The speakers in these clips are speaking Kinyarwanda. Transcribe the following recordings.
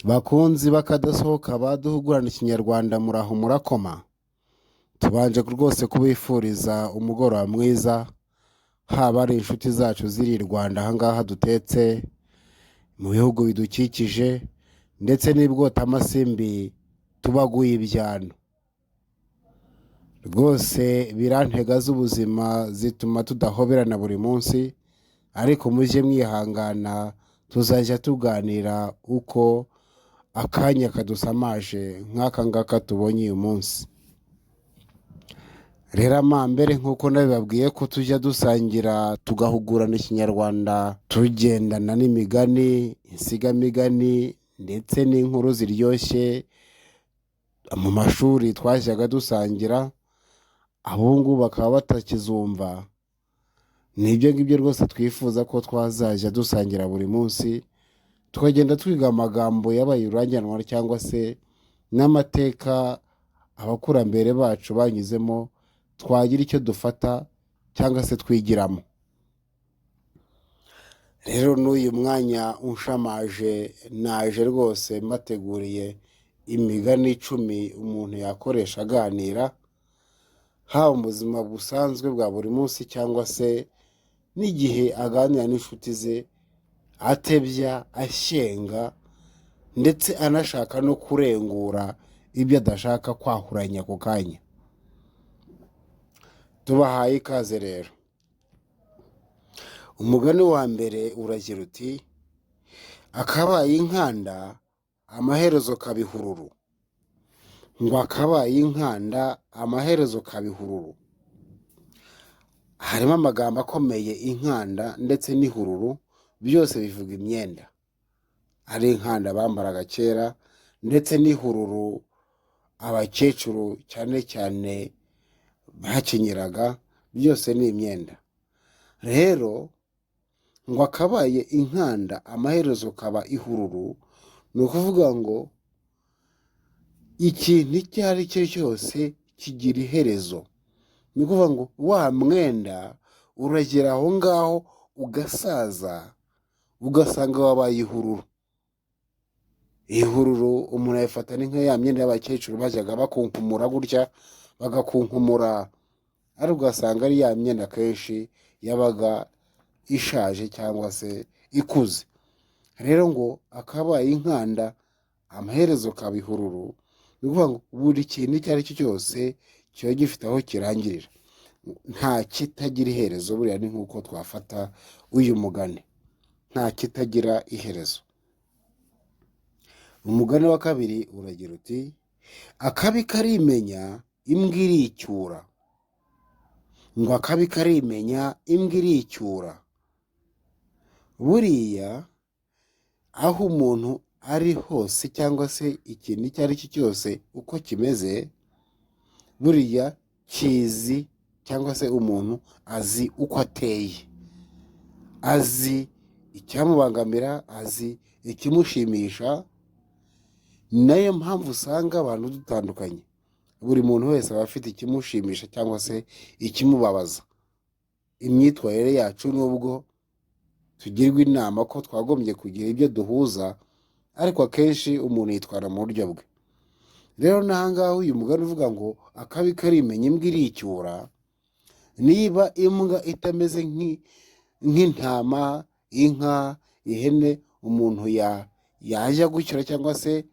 Bakunzi bakadasohoka baduhugurana ikinyarwanda muraho murakoma. Tubanje rwose kubifuriza umugoroba mwiza, haba ari inshuti zacu ziri i Rwanda ahangaha dutetse, mu bihugu bidukikije, ndetse n'ibwotamasimbi tubaguye ibyano. Rwose birantega z'ubuzima zituma tudahoberana buri munsi, ariko mujye mwihangana tuzajya tuganira uko akanya kadusamaje nk'aka ngaka tubonye uyu munsi. Rero amambere nk'uko nabibabwiye ko tujya dusangira tugahugurana ikinyarwanda tugendana n'imigani, insigamigani ndetse n'inkuru ziryoshye mu mashuri twajyaga dusangira, abungu bakaba batakizumva. Nibyo ngibyo rwose twifuza ko twazajya dusangira buri munsi, tukagenda twiga amagambo yabaye ururangiranwa cyangwa se n'amateka abakurambere bacu banyuzemo, twagira icyo dufata cyangwa se twigiramo. Rero n'uyu mwanya unshamaje naje rwose mbateguriye imigani 10 umuntu yakoresha aganira, haba mu buzima busanzwe bwa buri munsi cyangwa se n'igihe aganira n'inshuti ze, atebya, ashyenga ndetse anashaka no kurengura ibyo adashaka kwahuranya ako kanya. Tubahaye ikaze rero. Umugani wa mbere uragira uti: akabaye inkanda amaherezo kabihururu. Ngo akabaye inkanda amaherezo kabihururu. Harimo amagambo akomeye, inkanda ndetse n'ihururu byose bivuga imyenda. Ari inkanda bambaraga kera ndetse n'ihururu abakecuru cyane cyane bakenyeraga, byose ni imyenda. Rero ngo akabaye inkanda amaherezo kaba ihururu, ni ukuvuga ngo ikintu icyo ari cyo cyose kigira iherezo. Ni ukuvuga ngo wa mwenda uragera aho ngaho ugasaza, ugasanga wabaye ihururu. Ihururu umuntu ayifata ni nka ya myenda y'abakecuru bajyaga bakunkumura gutya, bagakunkumura, ariko ugasanga ari ya myenda kenshi yabaga ishaje cyangwa se ikuze. Rero ngo akabaye inkanda amaherezo kaba ihururu, ni ukuvuga ngo buri kintu icyo ari cyo cyose kiba gifite aho kirangirira, nta kitagira iherezo. Buriya ni nk'uko twafata uyu mugani, nta kitagira iherezo. Umugani wa kabiri uragira uti: akabi karimenya imbwa iricyura. Ngo akabi karimenya imbwa iricyura. Buriya aho umuntu ari hose cyangwa se ikintu icyo ari cyo cyose uko kimeze, buriya kizi cyangwa se umuntu azi uko ateye, azi icyamubangamira, azi ikimushimisha. Nayo mpamvu usanga abantu dutandukanye, buri muntu wese aba afite ikimushimisha cyangwa se ikimubabaza. Imyitwarire yacu nubwo tugirwa inama ko twagombye kugira ibyo duhuza, ariko akenshi umuntu yitwara mu buryo bwe. Rero n'ahangaha uyu mugani uvuga ngo akabi karimenya imbwa iricyura. Niba imbwa itameze nk'intama, inka, ihene umuntu yajya gucyura, cyangwa se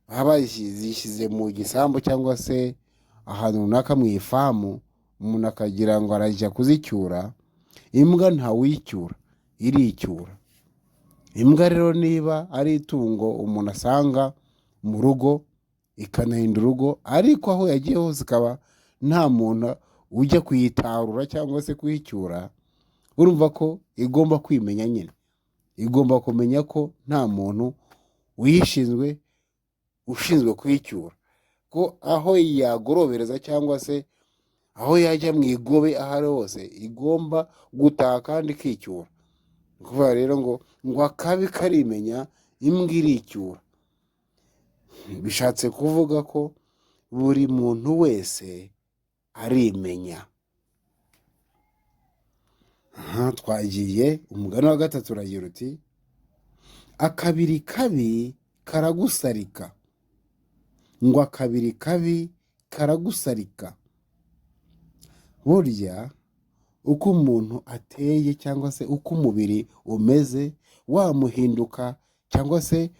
baba zishyize mu gisambu cyangwa se ahantu runaka mu ifamu, umuntu akagira ngo arajya kuzicyura, imbwa ntawicyura, iricyura. Imbwa rero niba ari itungo umuntu asanga mu rugo, ikanahinda urugo, ariko aho yagiye hose ikaba nta muntu ujya kuyitarura cyangwa se kuyicyura, urumva ko igomba kwimenya nyine. Igomba kumenya ko nta muntu ushinzwe kuyicyura, ko aho yagorobereza cyangwa se aho yajya mu igobe, aho ari hose igomba gutaha kandi ikicyura. Ni ukuvuga rero ngo akabi karimenya imbwa iricyura. Bishatse kuvuga ko buri muntu wese arimenya. Twagiye umugani wa gatatu uragira uti: akabiri kabi karagusarika, ngo akabiri kabi karagusarika. Burya uko umuntu ateye cyangwa se uko umubiri umeze, wamuhinduka cyangwa se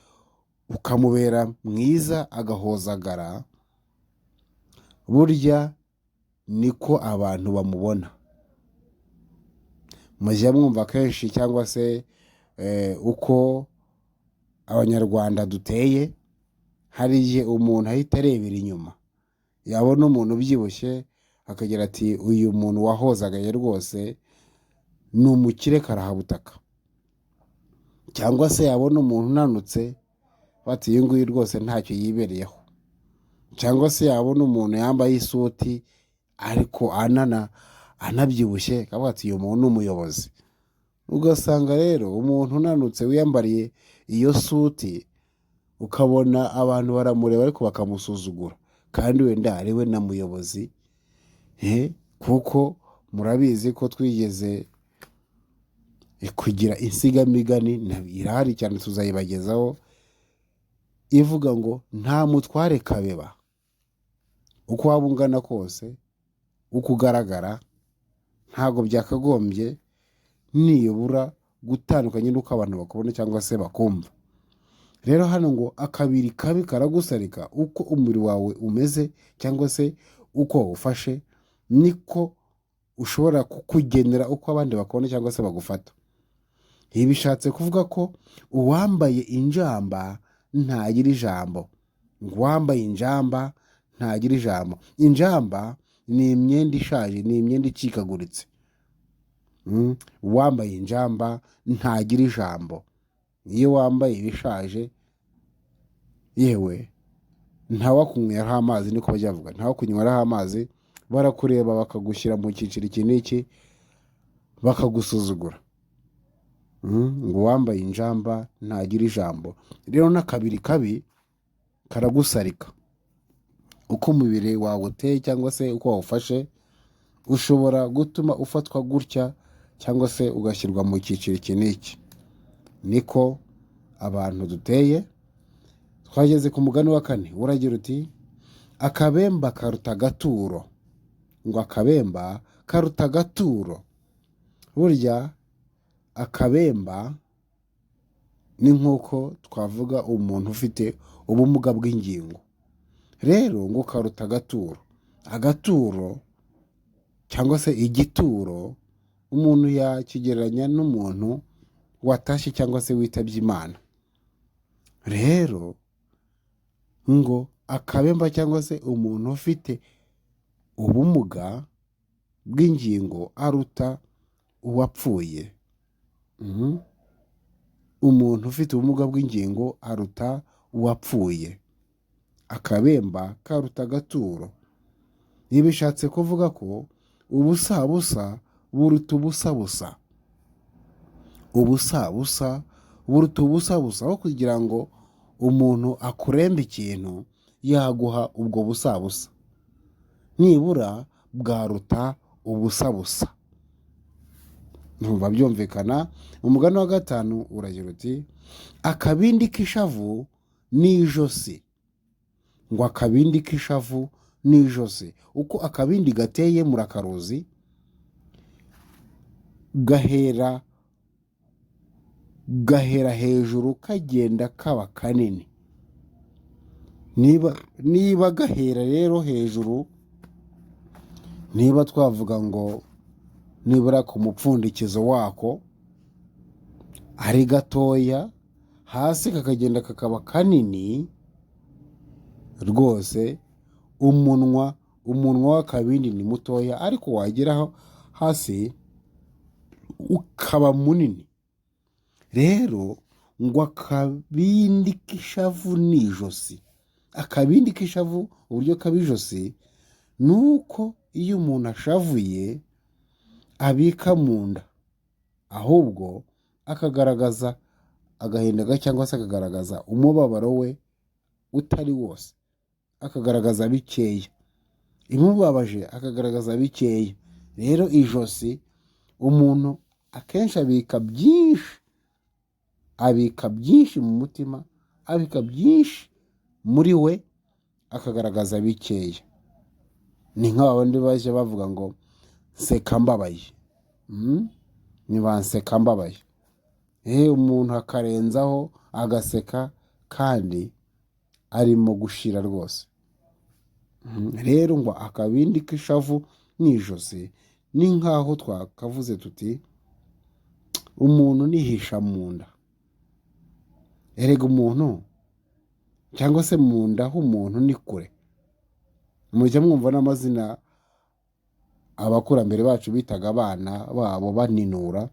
ukamubera mwiza agahozagara, burya niko abantu bamubona. Mujya mwumva kenshi cyangwa se uko abanyarwanda duteye, hari igihe umuntu ahita arebera inyuma, yabona umuntu ubyibushye akagira ati uyu muntu wahozagaye rwose ni umukire karahabutaka, cyangwa se yabona umuntu unanutse bati uyu nguyu rwose ntacyo yibereyeho, cyangwa se yabona umuntu yambaye isuti ariko anabyibushye akavuga ati uyu muntu ni umuyobozi. Ugasanga rero umuntu unanutse wiyambariye iyo suti, ukabona abantu baramureba ariko bakamusuzugura, kandi wenda ari we na muyobozi. Kuko murabizi ko twigeze kugira insigamigani, irahari cyane tuzayibagezaho, ivuga ngo nta mutware kabeba, uko waba ungana kose, uko ugaragara, ntabwo byakagombye nibura gutandukanye n'uko abantu bakubona cyangwa se bakumva. Rero hano ngo akabiri kabi karagusarika, uko umubiri wawe umeze cyangwa se uko ufashe, niko ushobora kukugenera uko abandi bakubona cyangwa se bagufata. Ibi bishatse kuvuga ko uwambaye injamba ntagira ijambo, ngo uwambaye injamba ntagira ijambo. Injamba ni imyenda ishaje, ni imyenda icikaguritse. Uwambaye injamba ntagira ijambo. Iyo wambaye ibishaje, yewe ntawakunyweraho amazi, niko bajya bavuga, ntawakunyweraho amazi, barakureba bakagushyira mu cyiciro iki n'iki, bakagusuzugura. Ngo uwambaye injamba ntagira ijambo. Rero n'akabiri kabi karagusarika, uko umubiri wawe uteye cyangwa se uko wawufashe, ushobora gutuma ufatwa gutya cyangwa se ugashyirwa mu cyiciro iki n'iki. Niko abantu duteye. Twageze ku mugani wa 4 uragira uti akabemba karuta agaturo. Ngo akabemba karuta agaturo. Burya akabemba ni nk'uko twavuga umuntu ufite ubumuga bw'ingingo. Rero ngo karuta agaturo. Agaturo cyangwa se igituro, umuntu yakigereranya n'umuntu watashye cyangwa se witabye Imana. Rero ngo akabemba cyangwa se umuntu ufite ubumuga bw'ingingo aruta uwapfuye. Umuntu ufite ubumuga bw'ingingo aruta uwapfuye. Akabemba karuta agaturo. Ibi bishatse kuvuga ko ubusabusa buruta ubusabusa. Ubusabusa buruta ubusabusa. Aho kugira ngo umuntu akurembe ikintu, yaguha ubwo busabusa, nibura bwaruta ubusabusa. Ntumva byumvikana? Umugani wa 5 uragira uti akabindi k'ishavu n'ijosi. Ngo akabindi k'ishavu n'ijosi. Uko akabindi gateye murakaruzi, gahera hejuru kagenda kaba kanini. Niba gahera rero hejuru, niba twavuga ngo nibura ku mupfundikizo wako ari gatoya, hasi kakagenda kakaba kanini rwose. Umunwa w'akabindi ni mutoya, ariko wageraho hasi ukaba munini. Rero ngo akabindi k'ishavu n'ijosi. Akabindi k'ishavu uburyo kabijosi, nuko iyo umuntu ashavuye abika mu nda, ahubwo akagaragaza agahinda cyangwa se akagaragaza umubabaro we utari wose, akagaragaza bikeya. Imubabaje akagaragaza bikeya. Rero ijosi umuntu akenshi abika byinshi mu mutima, abika byinshi muri we akagaragaza bikeya. Ni nk'abandi baje bavuga ngo nseka mbabaye, ntibanseka mbabaye. Umuntu akarenzaho agaseka kandi arimo gushira rwose. Rero ngo akabindi k'ishavu n'ijosi ni nk'aho twakavuze tuti umuntu nihisha mu nda. Erega umuntu cyangwa se mu nda h'umuntu ni kure. Mujya mwumva n'amazina abakurambere bacu bitaga abana babo baninura.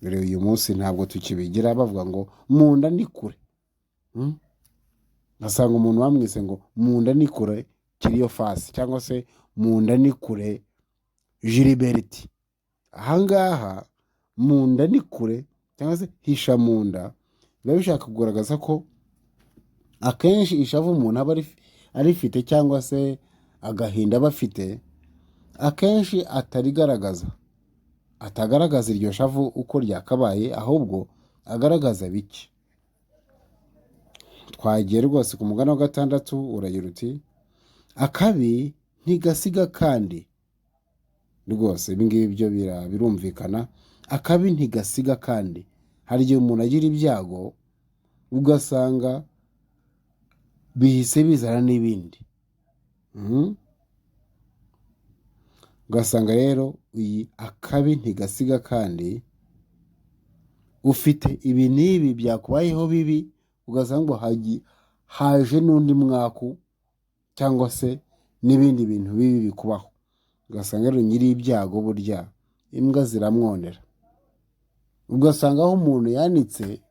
Rero uyu munsi ntabwo tukibigira, bavuga ngo mu nda ni kure. Ngasanga umuntu bamwise ngo mu nda ni kure Kiriyofasi, cyangwa se mu nda ni kure Gilbert. Ahangaha mu nda ni kure cyangwa se hisha mu nda biba bishaka kugaragaza ko akenshi ishavu umuntu aba arifite cyangwa se agahinda aba afite, akenshi atagaragaza iryo shavu uko ryakabaye, ahubwo agaragaza bike. Twagiye rwose ku mugani wa 6 uragira uti akabi ntigasiga kandi. Rwose ibi ngibi byo birumvikana. Akabi ntigasiga kandi. Hari igihe umuntu agira ibyago ugasanga bihise bizana n'ibindi. Ugasanga rero iyi akabi ntigasiga kandi ufite ibi n'ibi byakubayeho bibi, ugasanga haje n'undi mwaku cyangwa se n'ibindi bintu bibi bikubaho. Ugasanga rero nyiri ibyago burya imbwa ziramwonera. Ugasanga aho umuntu yanitse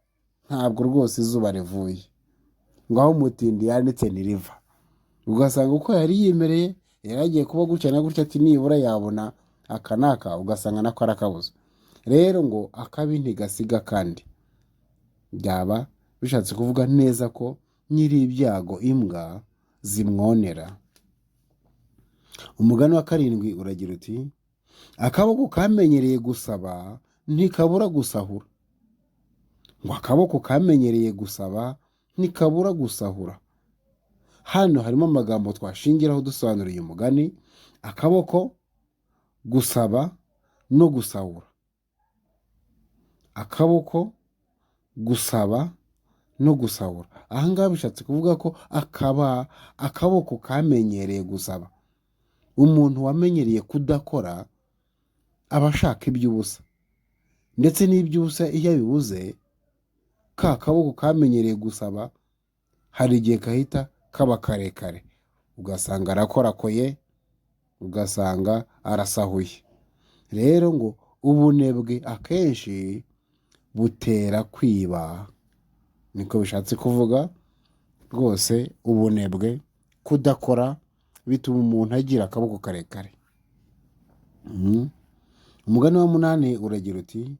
ntabwo rwose izuba rivuye, ngo aho umutindi yanitse ntiriva. Ugasanga uko yari yimereye yari agiye kuba gutya na gutya, ati nibura yabona aka n'aka, ugasanga nako arakabuza. Rero ngo akabi ntigasiga kandi byaba bishatse kuvuga neza ko nyiri ibyago imbwa zimwonera. Umugani wa 7 uragira uti akaboko kamenyereye gusaba ntikabura gusahura. Ngo akaboko kamenyereye gusaba ntikabura gusahura. Hano harimo amagambo twashingiraho dusobanura uyu mugani: akaboko, gusaba no gusahura. Akaboko, gusaba no gusahura. Ahangaha bishatse kuvuga ko akaboko kamenyereye gusaba. Umuntu wamenyereye kudakora aba ashaka iby'ubusa, ndetse n'iby'ubusa iyo abibuze, ka kaboko kamenyereye gusaba hari igihe kahita kaba karekare, ugasanga arakorakoye, ugasanga arasahuye. Rero ngo ubunebwe akenshi butera kwiba. Niko bishatse kuvuga rwose. Ubunebwe, kudakora, bituma umuntu agira akaboko karekare. Umugani wa 8 uragira uti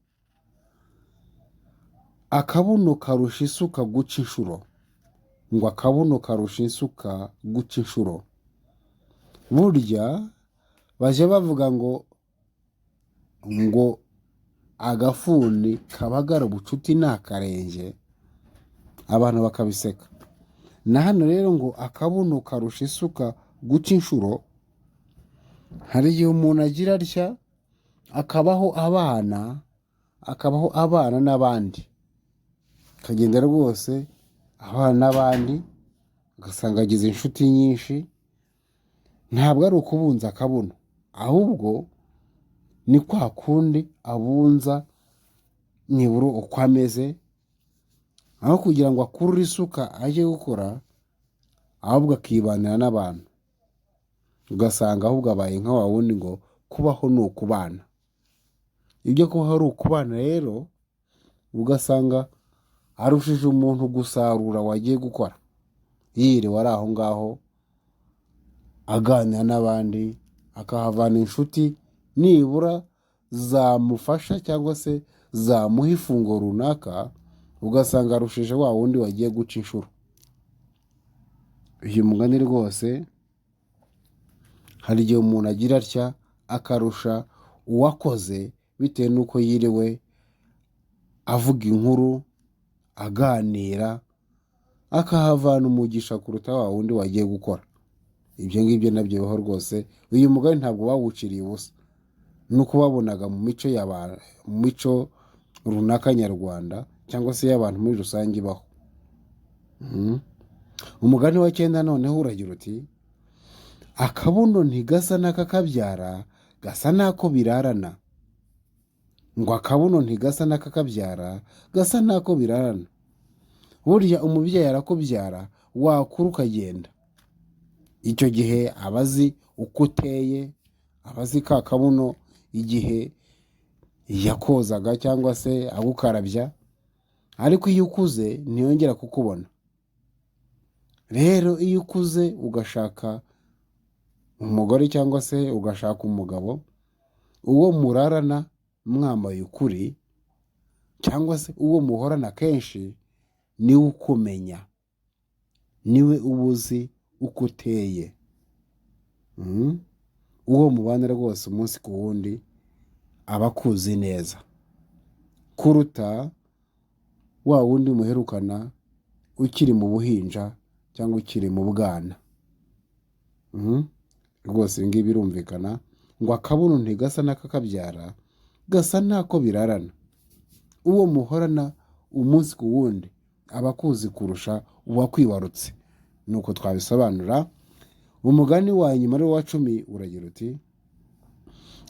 akabuno karusha isuka guca inshuro. Ngo akabuno karusha isuka guca inshuro. Burya baje bavuga ngo agafuni kabagara ubucuti ni akarenge, abantu bakabiseka. Na hano rero ngo akabuno karusha isuka guca inshuro. Hari igihe umuntu agira atya akabaho abana n'abandi, akagenda rwose abana n'abandi, ugasanga agize inshuti nyinshi. Ntabwo ari ukubunza akabuno, ahubwo ni kwa kundi abunza nibura uko ameze, aho kugira ngo akurure isuka ajye gukora, ahubwo akibanira n'abantu. Ugasanga ahubwo abaye nka wa wundi ngo kubaho ni ukubana. Ibyo kubaho ari ukubana rero, ugasanga arushije umuntu gusarura wagiye gukora, yiriwe ari aho ngaho aganira n'abandi, akahavana inshuti nibura zamufasha cyangwa se zamuha ifunguro runaka, ugasanga arushije wa wundi wagiye guca inshuro. Uyu mugani rwose hari igihe umuntu agira atya akarusha uwakoze bitewe n'uko yiriwe avuga inkuru, aganira, akahavana umugisha kuruta wa wundi wagiye gukora. Ibyo ngibyo nabyo bibaho rwose. Uyu mugani ntabwo bawuciriye ubusa, nuko babonaga mu mico runaka nyarwanda cyangwa se y'abantu muri rusange ibaho. Umugani wa 9 noneho uragira uti akabuno ntigasa n'akakabyara gasa n'ako birarana. Ngo akabuno ntigasa n'akakabyara gasa n'ako birarana. Burya umubyeyi arakubyara wakura ukagenda, icyo gihe abazi uko uteye, abazi ka kabuno igihe yakozaga cyangwa se agukarabya, ariko iyo ukuze ntiyongera kukubona. Rero iyo ukuze ugashaka umugore cyangwa se ugashaka umugabo, uwo murarana mwambaye ukuri cyangwa se uwo muhorana kenshi, niwe ukumenya, niwe ubuzi uko uteye. Uwo mubana rwose umunsi ku wundi aba akuzi neza kuruta wa wundi muherukana ukiri mu buhinja cyangwa ukiri mu bwana. Rwose ibi ngibi birumvikana. Ngo akabuno ntigasa n'akakabyara gasa n'ako birarana. Uwo muhorana umunsi ku wundi aba akuzi kurusha uwakwibarutse. Nuko twabisobanura. Umugani wa nyuma wa 10 uragira uti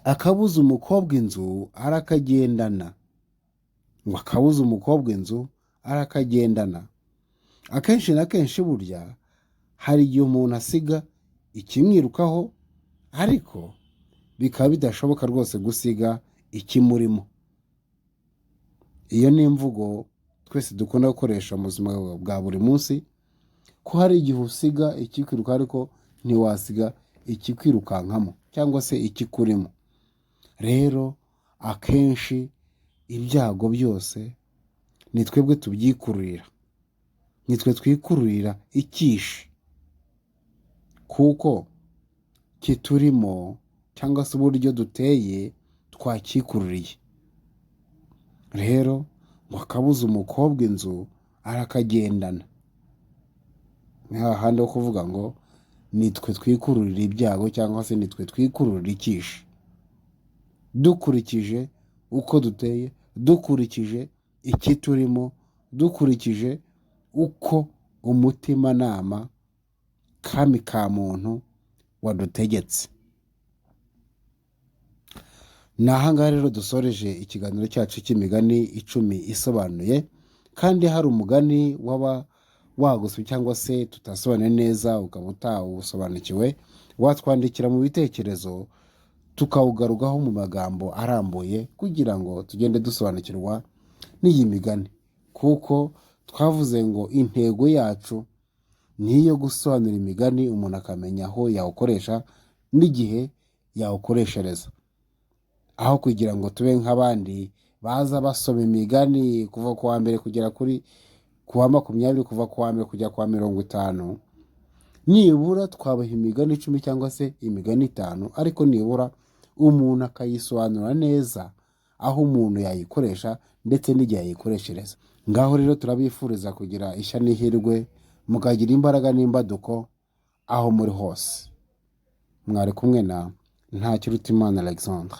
akabuza umukobwa inzu arakagendana. Ngo akabuza umukobwa inzu arakagendana. Akenshi na kenshi burya hari igihe umuntu asiga ikimwirukaho, ariko bikaba bidashoboka rwose gusiga ikimurimo. Iyo ni imvugo twese dukunda gukoresha mu buzima bwa buri munsi, ko hari igihe usiga ikikwiruka ariko ntiwasiga ikikwirukankamo cyangwa se ikikurimo. Rero akenshi ibyago byose ni twebwe tubyikururira, nitwe twikururira ikishi, kuko kiturimo cyangwa se uburyo duteye twakikururiye. Rero ngo akabuza umukobwa inzu arakagendana. Ni hahandi ho kuvuga ngo nitwe twikururira ibyago cyangwa se nitwe twikururira ikishi, dukurikije uko duteye, dukurikije ikiturimo, dukurikije uko umutimanama kami ka muntu wadutegetse. Ni ahangaha rero dusoreje ikiganiro cyacu cy'imigani 10 isobanuye, kandi hari umugani waba waguswe cyangwa se tutasobanuye neza ukaba utawusobanukiwe, watwandikira mu bitekerezo tukawugarukaho mu magambo arambuye kugira ngo tugende dusobanukirwa n'iyi migani, kuko twavuze ngo intego yacu ni iyo gusobanura imigani umuntu akamenya aho yawukoresha n'igihe yawukoreshereza, aho kugira ngo tube nk'abandi baza basoma imigani kuva ku wa mbere kugera ku wa 20, kuva ku wa mbere kugera ku wa 50. Nibura twabaha imigani 10 cyangwa se imigani 5, ariko nibura umuntu akayisobanura neza aho umuntu yayikoresha ndetse n'igihe yayikoreshereza. Ngaho rero turabifuriza kugira ishya n'ihirwe, mukagira imbaraga n'imbaduko aho muri hose. Mwari kumwe na Ntakirutimana Alexandre.